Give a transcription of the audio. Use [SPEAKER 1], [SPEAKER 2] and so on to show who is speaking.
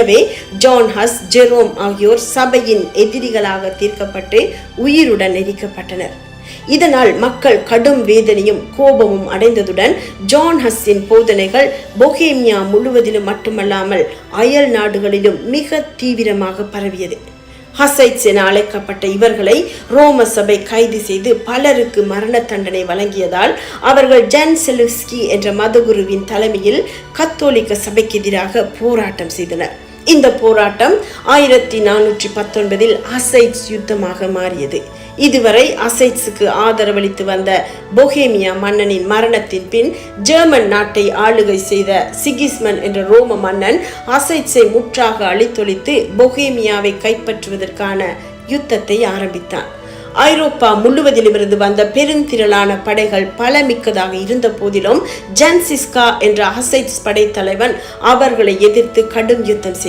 [SPEAKER 1] எனவே John has, Jerome ஆகியோர் சபையின் எதிரிகளாக தீர்க்கப்பட்டு உயிருடன் எரிக்கப்பட்டனர். இதனால் மக்கள் கடும் வேதனையும் கோபமும் அடைந்ததுடன் ஜான் ஹஸ்ஸின் போதனைகள் பொஹேமியா முழுவதிலும் மட்டுமல்லாமல் அயல் நாடுகளிலும் மிக தீவிரமாக பரவியது. ஹசைட்ஸ் என அழைக்கப்பட்ட இவர்களை ரோம சபை கைது செய்து பலருக்கு மரண தண்டனை வழங்கியதால் அவர்கள் ஜான் செலுஸ்கி என்ற மதகுருவின் தலைமையில் கத்தோலிக்க சபைக்கு எதிராக போராட்டம் செய்தனர். இந்த போராட்டம் 1419 ஹசைட்ஸ் யுத்தமாக மாறியது. இதுவரை ஹசைட்ஸுக்கு ஆதரவளித்து வந்த பொஹேமியா மன்னனின் மரணத்தின் பின் ஜெர்மன் நாட்டை ஆளுகை செய்த சிகிஸ்மன் என்ற ரோம மன்னன் ஹசைட்ஸை முற்றாக அழித்தொழித்து பொஹேமியாவை கைப்பற்றுவதற்கான யுத்தத்தை ஆரம்பித்தான். ஐரோப்பா முழுவதிலிருந்து வந்த பெருந்திரளான படைகள் பலமிக்கதாக இருந்த போதிலும் ஜான்சிஸ்கா என்ற ஹசைட்ஸ் படைத்தலைவன் அவர்களை எதிர்த்து கடும் யுத்தம் செய்தார்.